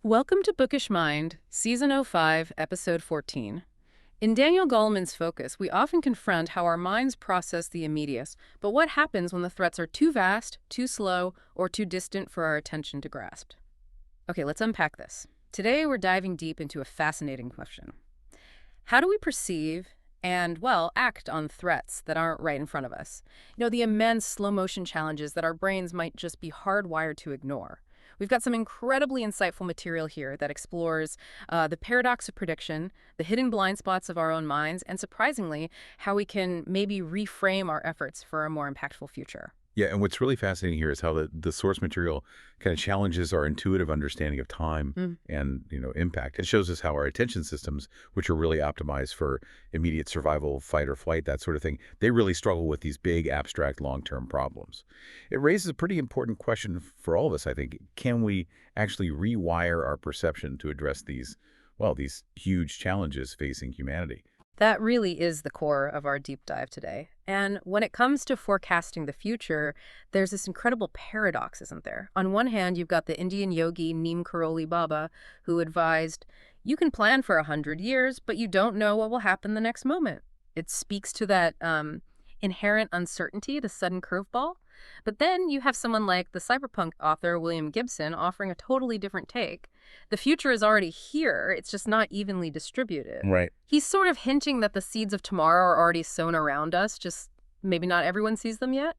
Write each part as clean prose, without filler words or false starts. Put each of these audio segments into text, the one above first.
Welcome to Bookish Mind, Season 05, Episode 14. In Daniel Goleman's Focus, we often confront how our minds process the immediate, but what happens when the threats are too vast, too slow, or too distant for our attention to grasp? Okay, let's unpack this. Today, we're diving deep into a fascinating question. How do we perceive and, well, act on threats that aren't right in front of us? The immense slow-motion challenges that our brains might just be hardwired to ignore. We've got some incredibly insightful material here that explores the paradox of prediction, the hidden blind spots of our own minds, and surprisingly, how we can maybe reframe our efforts for a more impactful future. Yeah, and what's really fascinating here is how the source material kind of challenges our intuitive understanding of time and, impact. It shows us how our attention systems, which are really optimized for immediate survival, fight or flight, that sort of thing, they really struggle with these big, abstract, long-term problems. It raises a pretty important question for all of us, I think. Can we actually rewire our perception to address these huge challenges facing humanity? That really is the core of our deep dive today. And when it comes to forecasting the future, there's this incredible paradox, isn't there? On one hand, you've got the Indian yogi Neem Karoli Baba, who advised, you can plan for 100 years, but you don't know what will happen the next moment. It speaks to that inherent uncertainty, the sudden curveball. But then you have someone like the cyberpunk author William Gibson offering a totally different take. The future is already here, it's just not evenly distributed. Right. He's sort of hinting that the seeds of tomorrow are already sown around us, just maybe not everyone sees them yet.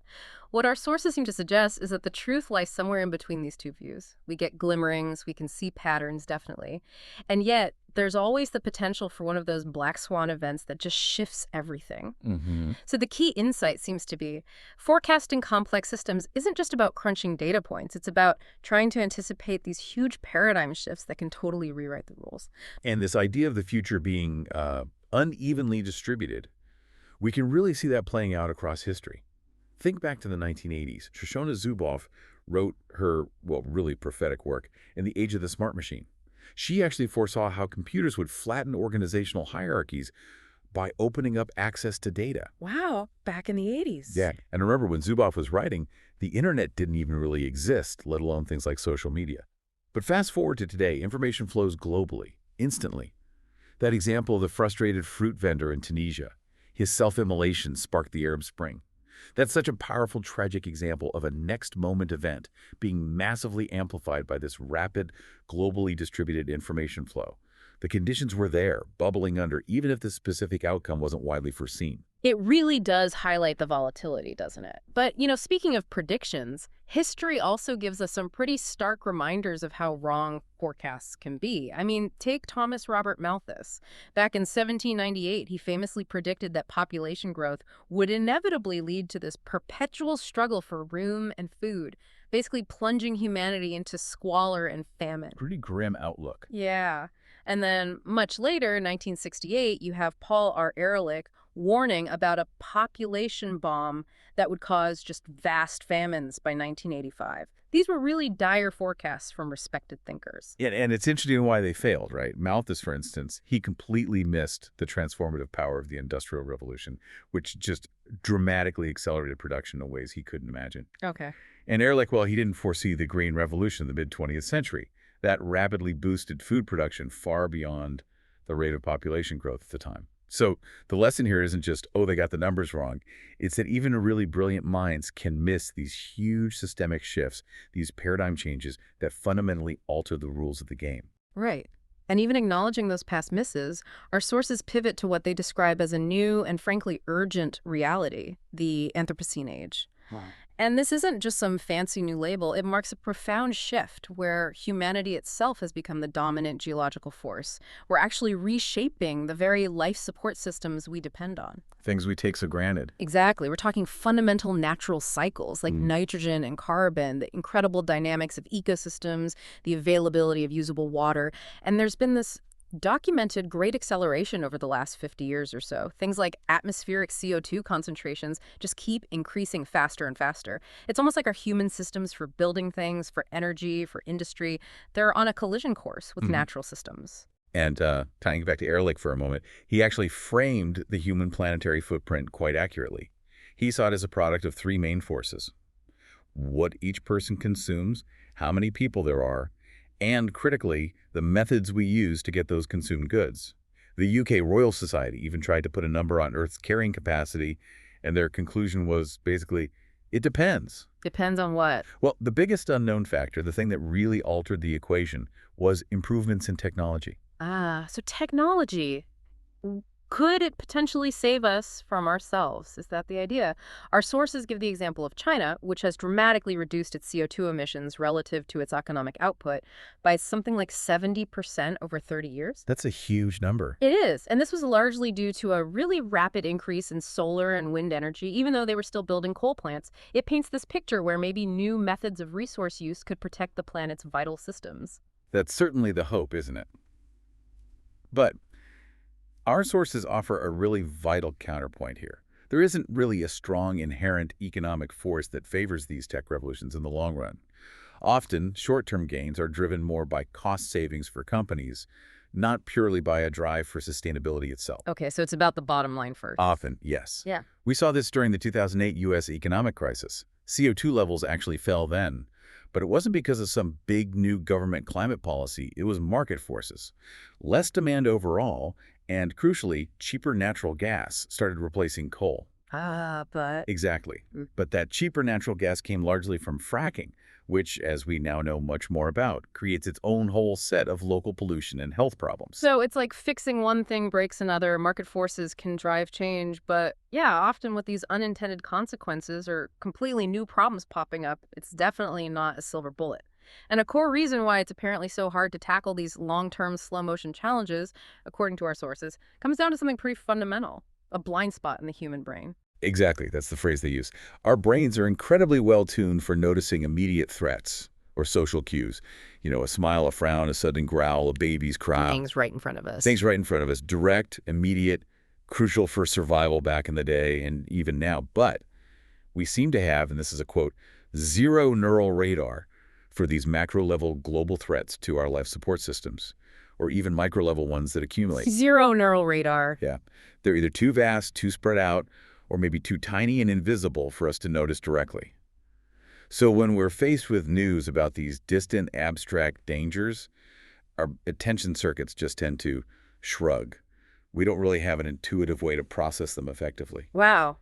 What our sources seem to suggest is that the truth lies somewhere in between these two views. We get glimmerings, we can see patterns, definitely. And yet, there's always the potential for one of those black swan events that just shifts everything. So the key insight seems to be forecasting complex systems isn't just about crunching data points. It's about trying to anticipate these huge paradigm shifts that can totally rewrite the rules. And this idea of the future being unevenly distributed, we can really see that playing out across history. Think back to the 1980s. Shoshona Zuboff wrote her, really prophetic work in The Age of the Smart Machine. She actually foresaw how computers would flatten organizational hierarchies by opening up access to data. Wow, back in the 80s. Yeah, and remember when Zuboff was writing, the internet didn't even really exist, let alone things like social media. But fast forward to today, information flows globally, instantly. That example of the frustrated fruit vendor in Tunisia, his self-immolation sparked the Arab Spring. That's such a powerful, tragic example of a next moment event being massively amplified by this rapid, globally distributed information flow. The conditions were there, bubbling under, even if the specific outcome wasn't widely foreseen. It really does highlight the volatility, doesn't it? But, speaking of predictions, history also gives us some pretty stark reminders of how wrong forecasts can be. I mean, take Thomas Robert Malthus. Back in 1798, he famously predicted that population growth would inevitably lead to this perpetual struggle for room and food, basically plunging humanity into squalor and famine. Pretty grim outlook. Yeah. And then much later, 1968, you have Paul R. Ehrlich warning about a population bomb that would cause just vast famines by 1985. These were really dire forecasts from respected thinkers. Yeah, and it's interesting why they failed, right? Malthus, for instance, he completely missed the transformative power of the Industrial Revolution, which just dramatically accelerated production in ways he couldn't imagine. Okay. And Ehrlich, he didn't foresee the Green Revolution in the mid-20th century. That rapidly boosted food production far beyond the rate of population growth at the time. So the lesson here isn't just, they got the numbers wrong. It's that even really brilliant minds can miss these huge systemic shifts, these paradigm changes that fundamentally alter the rules of the game. Right. And even acknowledging those past misses, our sources pivot to what they describe as a new and frankly urgent reality, the Anthropocene Age. Wow. And this isn't just some fancy new label. It marks a profound shift where humanity itself has become the dominant geological force. We're actually reshaping the very life support systems we depend on. Things we take for granted. Exactly. We're talking fundamental natural cycles like nitrogen and carbon, the incredible dynamics of ecosystems, the availability of usable water. And there's been this documented great acceleration over the last 50 years or so. Things like atmospheric CO2 concentrations just keep increasing faster and faster. It's almost like our human systems for building things, for energy, for industry, they're on a collision course with natural systems. And tying it back to Ehrlich for a moment, he actually framed the human planetary footprint quite accurately. He saw it as a product of three main forces: what each person consumes, how many people there are, and, critically, the methods we use to get those consumed goods. The UK Royal Society even tried to put a number on Earth's carrying capacity, and their conclusion was basically, it depends. Depends on what? Well, the biggest unknown factor, the thing that really altered the equation, was improvements in technology. Ah, so technology. Could it potentially save us from ourselves? Is that the idea? Our sources give the example of China, which has dramatically reduced its CO2 emissions relative to its economic output by something like 70% over 30 years. That's a huge number. It is, and this was largely due to a really rapid increase in solar and wind energy, even though they were still building coal plants. It paints this picture where maybe new methods of resource use could protect the planet's vital systems. That's certainly the hope, isn't it? But our sources offer a really vital counterpoint here. There isn't really a strong inherent economic force that favors these tech revolutions in the long run. Often, short-term gains are driven more by cost savings for companies, not purely by a drive for sustainability itself. Okay, so it's about the bottom line first. Often, yes. Yeah. We saw this during the 2008 U.S. economic crisis. CO2 levels actually fell then. But it wasn't because of some big new government climate policy. It was market forces. Less demand overall, and crucially, cheaper natural gas started replacing coal. But... Exactly. But that cheaper natural gas came largely from fracking, which, as we now know much more about, creates its own whole set of local pollution and health problems. So it's like fixing one thing breaks another. Market forces can drive change, but yeah, often with these unintended consequences or completely new problems popping up, it's definitely not a silver bullet. And a core reason why it's apparently so hard to tackle these long-term slow-motion challenges, according to our sources, comes down to something pretty fundamental, a blind spot in the human brain. Exactly, that's the phrase they use. Our brains are incredibly well-tuned for noticing immediate threats or social cues. You know, a smile, a frown, a sudden growl, a baby's cry. Things right in front of us. Things right in front of us. Direct, immediate, crucial for survival back in the day and even now. But we seem to have, and this is a quote, zero neural radar for these macro-level global threats to our life support systems, or even micro-level ones that accumulate. Zero neural radar. Yeah. They're either too vast, too spread out, or maybe too tiny and invisible for us to notice directly. So when we're faced with news about these distant, abstract dangers, our attention circuits just tend to shrug. We don't really have an intuitive way to process them effectively. Wow.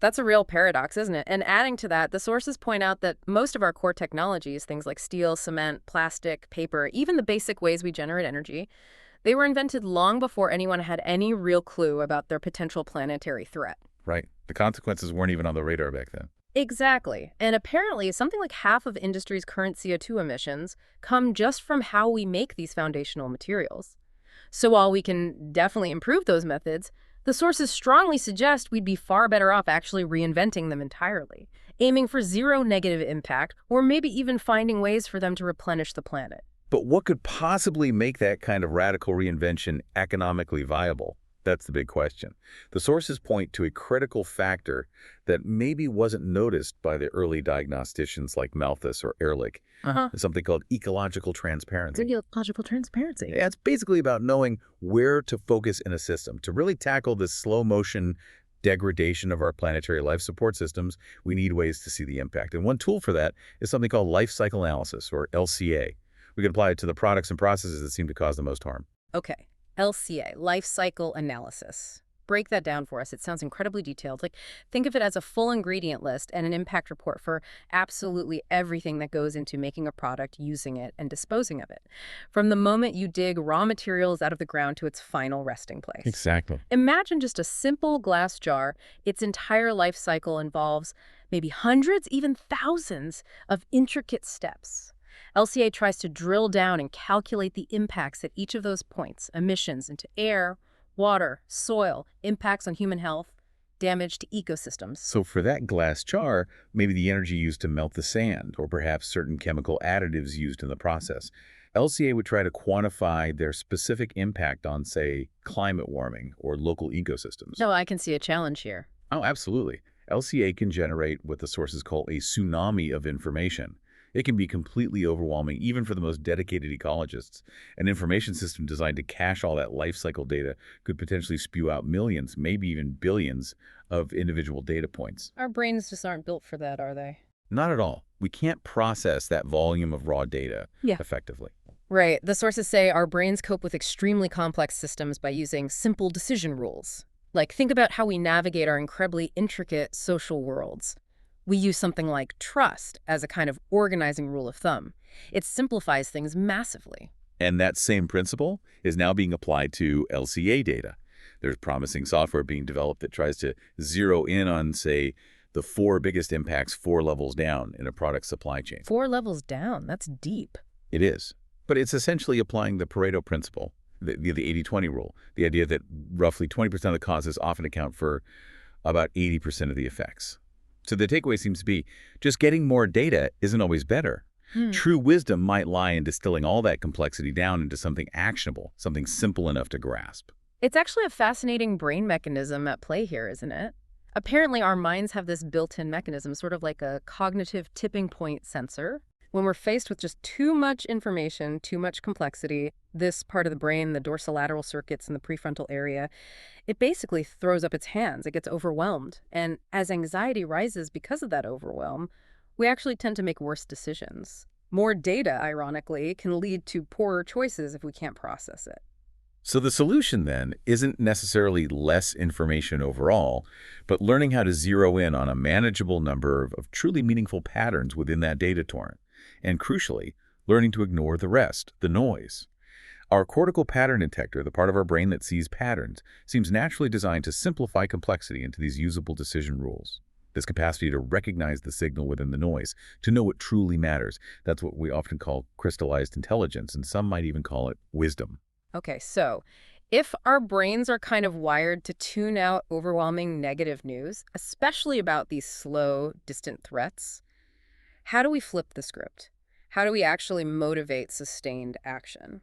That's a real paradox, isn't it? And adding to that, the sources point out that most of our core technologies, things like steel, cement, plastic, paper, even the basic ways we generate energy, they were invented long before anyone had any real clue about their potential planetary threat. Right. The consequences weren't even on the radar back then. Exactly. And apparently, something like half of industry's current CO2 emissions come just from how we make these foundational materials. So while we can definitely improve those methods, the sources strongly suggest we'd be far better off actually reinventing them entirely, aiming for zero negative impact, or maybe even finding ways for them to replenish the planet. But what could possibly make that kind of radical reinvention economically viable? That's the big question. The sources point to a critical factor that maybe wasn't noticed by the early diagnosticians like Malthus or Ehrlich. Something called ecological transparency. Ecological transparency. Yeah, it's basically about knowing where to focus in a system. To really tackle this slow-motion degradation of our planetary life support systems, we need ways to see the impact. And one tool for that is something called life cycle analysis, or LCA. We can apply it to the products and processes that seem to cause the most harm. Okay. LCA, life cycle analysis. Break that down for us. It sounds incredibly detailed. Like, think of it as a full ingredient list and an impact report for absolutely everything that goes into making a product, using it, and disposing of it. From the moment you dig raw materials out of the ground to its final resting place. Exactly. Imagine just a simple glass jar. Its entire life cycle involves maybe hundreds, even thousands of intricate steps. LCA tries to drill down and calculate the impacts at each of those points, emissions into air, water, soil, impacts on human health, damage to ecosystems. So for that glass jar, maybe the energy used to melt the sand, or perhaps certain chemical additives used in the process. LCA would try to quantify their specific impact on, say, climate warming or local ecosystems. No, I can see a challenge here. Oh, absolutely. LCA can generate what the sources call a tsunami of information. It can be completely overwhelming, even for the most dedicated ecologists. An information system designed to cache all that life cycle data could potentially spew out millions, maybe even billions, of individual data points. Our brains just aren't built for that, are they? Not at all. We can't process that volume of raw data effectively. Right. The sources say our brains cope with extremely complex systems by using simple decision rules. Like, think about how we navigate our incredibly intricate social worlds. We use something like trust as a kind of organizing rule of thumb. It simplifies things massively. And that same principle is now being applied to LCA data. There's promising software being developed that tries to zero in on, say, the four biggest impacts 4 levels down in a product supply chain. 4 levels down, that's deep. It is. But it's essentially applying the Pareto principle, the 80-20 rule, the idea that roughly 20% of the causes often account for about 80% of the effects. So the takeaway seems to be just getting more data isn't always better. Hmm. True wisdom might lie in distilling all that complexity down into something actionable, something simple enough to grasp. It's actually a fascinating brain mechanism at play here, isn't it? Apparently, our minds have this built-in mechanism, sort of like a cognitive tipping point sensor. When we're faced with just too much information, too much complexity, this part of the brain, the dorsolateral circuits in the prefrontal area, it basically throws up its hands. It gets overwhelmed. And as anxiety rises because of that overwhelm, we actually tend to make worse decisions. More data, ironically, can lead to poorer choices if we can't process it. So the solution then isn't necessarily less information overall, but learning how to zero in on a manageable number of truly meaningful patterns within that data torrent. And crucially, learning to ignore the rest, the noise. Our cortical pattern detector, the part of our brain that sees patterns, seems naturally designed to simplify complexity into these usable decision rules. This capacity to recognize the signal within the noise, to know what truly matters. That's what we often call crystallized intelligence, and some might even call it wisdom. Okay, so if our brains are kind of wired to tune out overwhelming negative news, especially about these slow, distant threats, how do we flip the script? How do we actually motivate sustained action?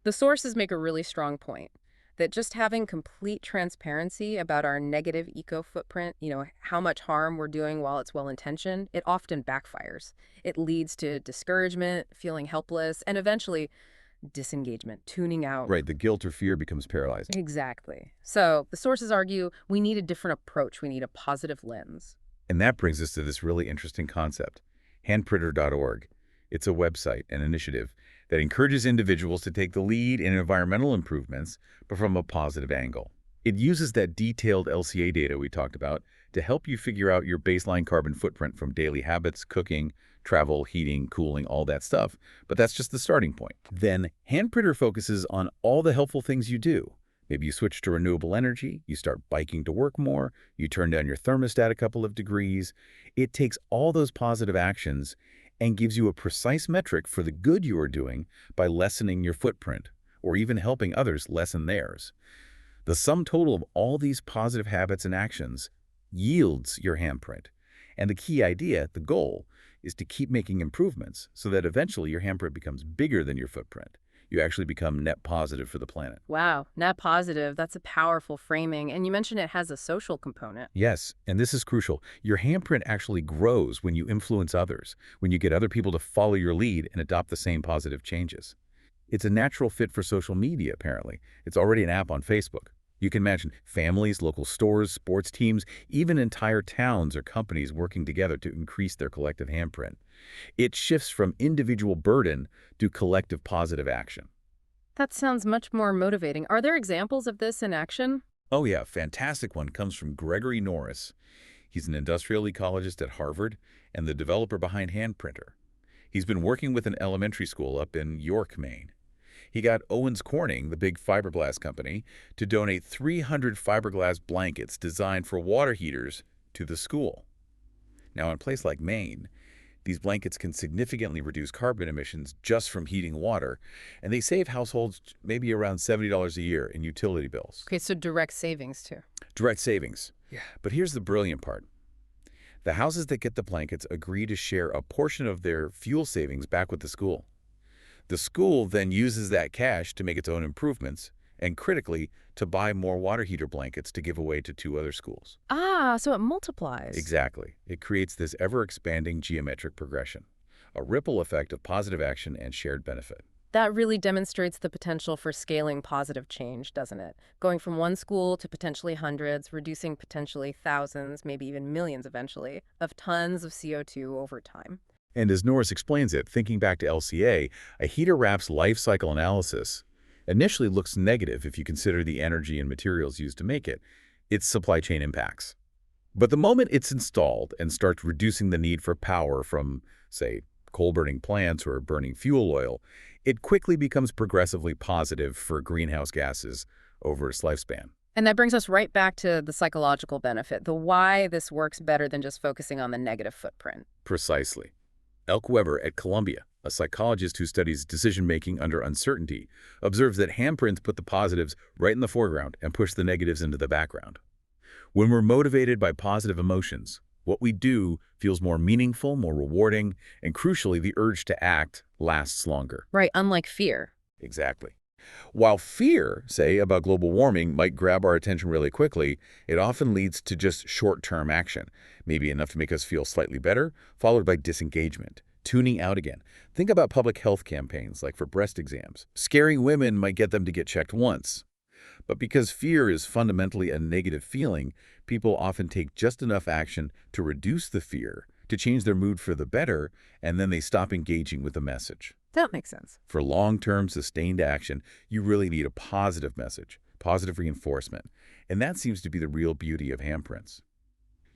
The sources make a really strong point that just having complete transparency about our negative eco footprint, how much harm we're doing while it's well-intentioned, it often backfires. It leads to discouragement, feeling helpless, and eventually disengagement, tuning out. Right, the guilt or fear becomes paralyzing. Exactly. So the sources argue we need a different approach. We need a positive lens. And that brings us to this really interesting concept, handprinter.org. It's a website, an initiative, that encourages individuals to take the lead in environmental improvements, but from a positive angle. It uses that detailed LCA data we talked about to help you figure out your baseline carbon footprint from daily habits, cooking, travel, heating, cooling, all that stuff. But that's just the starting point. Then Handprinter focuses on all the helpful things you do. Maybe you switch to renewable energy, you start biking to work more, you turn down your thermostat a couple of degrees. It takes all those positive actions and gives you a precise metric for the good you are doing by lessening your footprint, or even helping others lessen theirs. The sum total of all these positive habits and actions yields your handprint. And the key idea, the goal, is to keep making improvements so that eventually your handprint becomes bigger than your footprint. You actually become net positive for the planet. Wow, net positive. That's a powerful framing. And you mentioned it has a social component. Yes, and this is crucial. Your handprint actually grows when you influence others, when you get other people to follow your lead and adopt the same positive changes. It's a natural fit for social media, apparently. It's already an app on Facebook. You can imagine families, local stores, sports teams, even entire towns or companies working together to increase their collective handprint. It shifts from individual burden to collective positive action. That sounds much more motivating. Are there examples of this in action? Oh yeah, a fantastic one comes from Gregory Norris. He's an industrial ecologist at Harvard and the developer behind Handprinter. He's been working with an elementary school up in York, Maine. He got Owens Corning, the big fiberglass company, to donate 300 fiberglass blankets designed for water heaters to the school. Now, in a place like Maine, these blankets can significantly reduce carbon emissions just from heating water, and they save households maybe around $70 a year in utility bills. Okay, so direct savings too. Direct savings. Yeah. But here's the brilliant part. The houses that get the blankets agree to share a portion of their fuel savings back with the school. The school then uses that cash to make its own improvements and, critically, to buy more water heater blankets to give away to 2 other schools. Ah, so it multiplies. Exactly. It creates this ever-expanding geometric progression, a ripple effect of positive action and shared benefit. That really demonstrates the potential for scaling positive change, doesn't it? Going from one school to potentially hundreds, reducing potentially thousands, maybe even millions eventually, of tons of CO2 over time. And as Norris explains it, thinking back to LCA, a heater wrap's life cycle analysis initially looks negative if you consider the energy and materials used to make it, its supply chain impacts. But the moment it's installed and starts reducing the need for power from, say, coal-burning plants or burning fuel oil, it quickly becomes progressively positive for greenhouse gases over its lifespan. And that brings us right back to the psychological benefit, the why this works better than just focusing on the negative footprint. Precisely. Elk Weber at Columbia, a psychologist who studies decision-making under uncertainty, observes that handprints put the positives right in the foreground and push the negatives into the background. When we're motivated by positive emotions, what we do feels more meaningful, more rewarding, and crucially, the urge to act lasts longer. Right, unlike fear. Exactly. While fear, say, about global warming might grab our attention really quickly, it often leads to just short-term action, maybe enough to make us feel slightly better, followed by disengagement, tuning out again. Think about public health campaigns, like for breast exams. Scaring women might get them to get checked once. But because fear is fundamentally a negative feeling, people often take just enough action to reduce the fear, to change their mood for the better, and then they stop engaging with the message. That makes sense. For long-term, sustained action, you really need a positive message, positive reinforcement. And that seems to be the real beauty of handprints.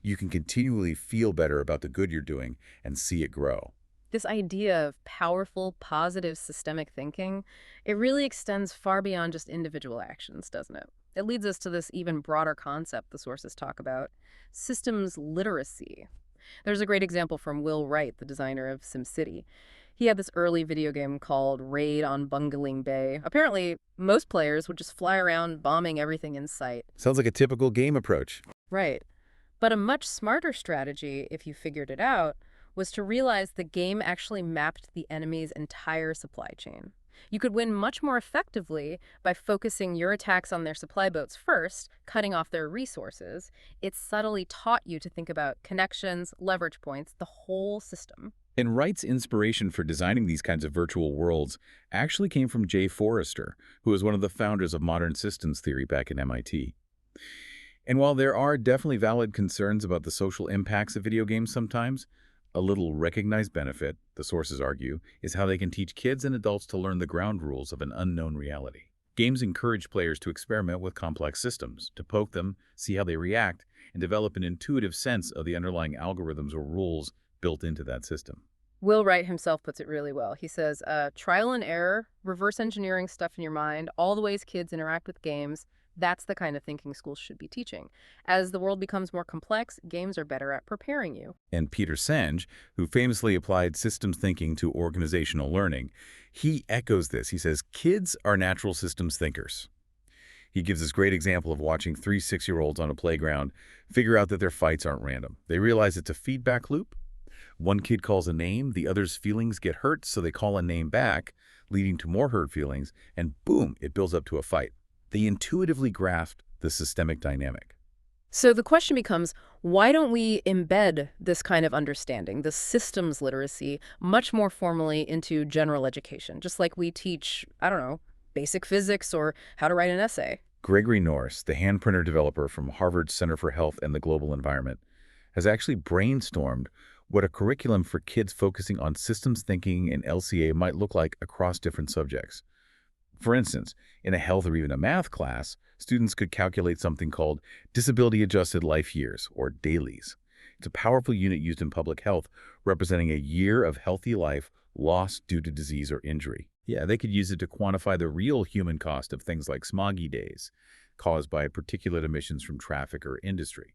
You can continually feel better about the good you're doing and see it grow. This idea of powerful, positive, systemic thinking, it really extends far beyond just individual actions, doesn't it? It leads us to this even broader concept the sources talk about, systems literacy. There's a great example from Will Wright, the designer of SimCity. He had this early video game called Raid on Bungling Bay. Apparently, most players would just fly around bombing everything in sight. Sounds like a typical game approach. Right. But a much smarter strategy, if you figured it out, was to realize the game actually mapped the enemy's entire supply chain. You could win much more effectively by focusing your attacks on their supply boats first, cutting off their resources. It subtly taught you to think about connections, leverage points, the whole system. And Wright's inspiration for designing these kinds of virtual worlds actually came from Jay Forrester, who was one of the founders of modern systems theory back at MIT. And while there are definitely valid concerns about the social impacts of video games sometimes, a little recognized benefit, the sources argue, is how they can teach kids and adults to learn the ground rules of an unknown reality. Games encourage players to experiment with complex systems, to poke them, see how they react, and develop an intuitive sense of the underlying algorithms or rules built into that system. Will Wright himself puts it really well. He says, trial and error, reverse engineering stuff in your mind, all the ways kids interact with games, that's the kind of thinking schools should be teaching. As the world becomes more complex, games are better at preparing you. And Peter Senge, who famously applied systems thinking to organizational learning, he echoes this. He says, kids are natural systems thinkers. He gives this great example of watching 3 6-year-olds on a playground figure out that their fights aren't random. They realize it's a feedback loop. One kid calls a name, the other's feelings get hurt, so they call a name back, leading to more hurt feelings, and boom, it builds up to a fight. They intuitively grasped the systemic dynamic. So the question becomes, why don't we embed this kind of understanding, the systems literacy, much more formally into general education, just like we teach, I don't know, basic physics or how to write an essay? Gregory Norris, the hand printer developer from Harvard's Center for Health and the Global Environment, has actually brainstormed what a curriculum for kids focusing on systems thinking in LCA might look like across different subjects. For instance, in a health or even a math class, students could calculate something called disability-adjusted life years, or DALYs. It's a powerful unit used in public health, representing a year of healthy life lost due to disease or injury. Yeah, they could use it to quantify the real human cost of things like smoggy days, caused by particulate emissions from traffic or industry.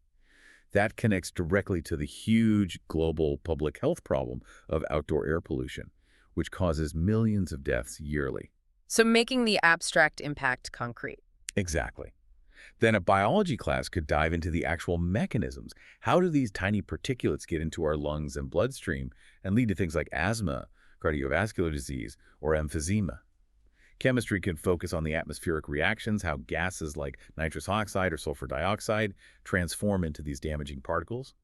That connects directly to the huge global public health problem of outdoor air pollution, which causes millions of deaths yearly. So making the abstract impact concrete. Exactly. Then a biology class could dive into the actual mechanisms. How do these tiny particulates get into our lungs and bloodstream and lead to things like asthma, cardiovascular disease, or emphysema? Chemistry could focus on the atmospheric reactions, how gases like nitrous oxide or sulfur dioxide transform into these damaging particles.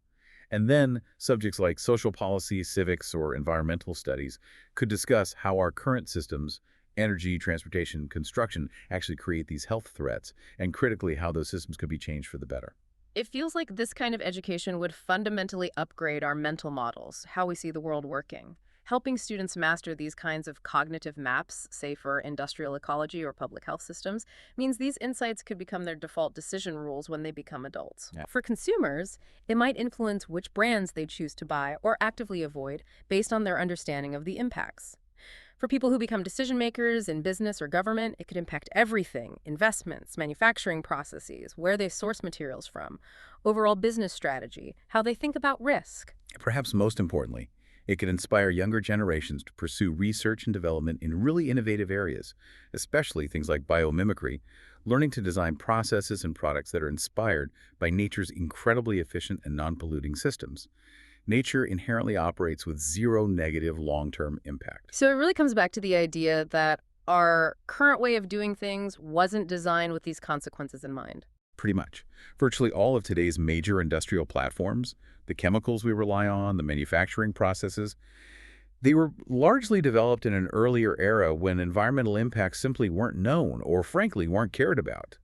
And then subjects like social policy, civics, or environmental studies could discuss how our current systems, energy, transportation, construction, actually create these health threats, and critically how those systems could be changed for the better. It feels like this kind of education would fundamentally upgrade our mental models, how we see the world working. Helping students master these kinds of cognitive maps, say for industrial ecology or public health systems, means these insights could become their default decision rules when they become adults. Yeah. For consumers, it might influence which brands they choose to buy or actively avoid based on their understanding of the impacts. For people who become decision makers in business or government, it could impact everything: investments, manufacturing processes, where they source materials from, overall business strategy, how they think about risk. Perhaps most importantly, it could inspire younger generations to pursue research and development in really innovative areas, especially things like biomimicry, learning to design processes and products that are inspired by nature's incredibly efficient and non-polluting systems. Nature inherently operates with zero negative long-term impact. So it really comes back to the idea that our current way of doing things wasn't designed with these consequences in mind. Pretty much. Virtually all of today's major industrial platforms, the chemicals we rely on, the manufacturing processes, they were largely developed in an earlier era when environmental impacts simply weren't known or frankly weren't cared about.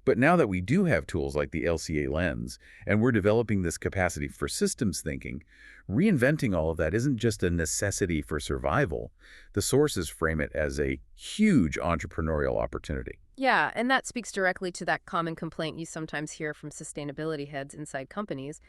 But now that we do have tools like the LCA lens, and we're developing this capacity for systems thinking, reinventing all of that isn't just a necessity for survival. The sources frame it as a huge entrepreneurial opportunity. Yeah, and that speaks directly to that common complaint you sometimes hear from sustainability heads inside companies.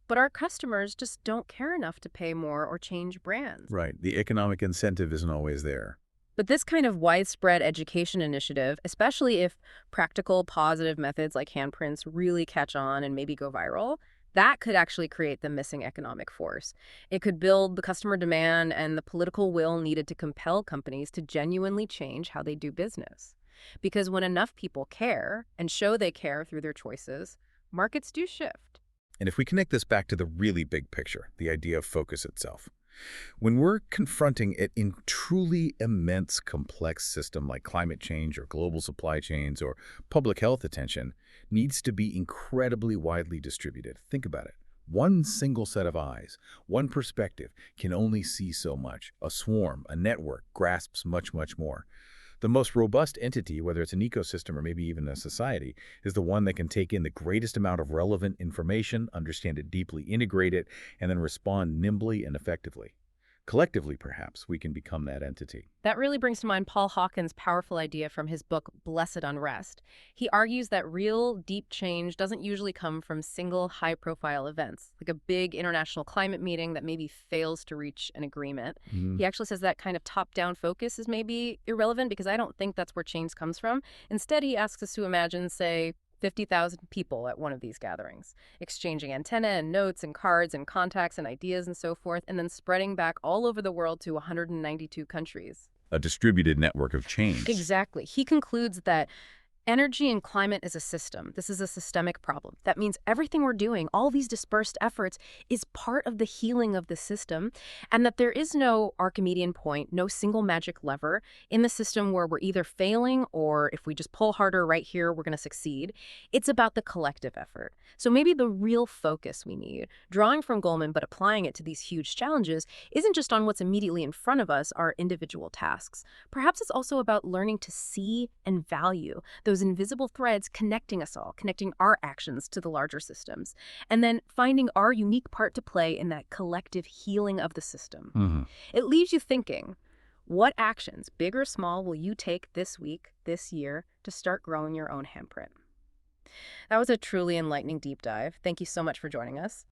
But our customers just don't care enough to pay more or change brands. Right. The economic incentive isn't always there. But this kind of widespread education initiative, especially if practical, positive methods like handprints really catch on and maybe go viral, that could actually create the missing economic force. It could build the customer demand and the political will needed to compel companies to genuinely change how they do business. Because when enough people care and show they care through their choices, markets do shift. And if we connect this back to the really big picture, the idea of focus itself, when we're confronting it in truly immense, complex system like climate change or global supply chains or public health attention needs to be incredibly widely distributed. Think about it. One single set of eyes, one perspective can only see so much. A swarm, a network, grasps much, much more. The most robust entity, whether it's an ecosystem or maybe even a society, is the one that can take in the greatest amount of relevant information, understand it deeply, integrate it, and then respond nimbly and effectively. Collectively, perhaps, we can become that entity. That really brings to mind Paul Hawken's powerful idea from his book, Blessed Unrest. He argues that real, deep change doesn't usually come from single, high-profile events, like a big international climate meeting that maybe fails to reach an agreement. Mhm. He actually says that kind of top-down focus is maybe irrelevant because I don't think that's where change comes from. Instead, he asks us to imagine, say, 50,000 people at one of these gatherings, exchanging antenna and notes and cards and contacts and ideas and so forth, and then spreading back all over the world to 192 countries. A distributed network of change. Exactly. He concludes that energy and climate is a system. This is a systemic problem. That means everything we're doing, all these dispersed efforts, is part of the healing of the system, and that there is no Archimedean point, no single magic lever in the system where we're either failing or if we just pull harder right here, we're going to succeed. It's about the collective effort. So maybe the real focus we need, drawing from Goleman but applying it to these huge challenges, isn't just on what's immediately in front of us, our individual tasks. Perhaps it's also about learning to see and value those invisible threads connecting us all, connecting our actions to the larger systems, and then finding our unique part to play in that collective healing of the system. Mhm. It leaves you thinking, what actions, big or small, will you take this week, this year, to start growing your own handprint? That was a truly enlightening deep dive. Thank you so much for joining us.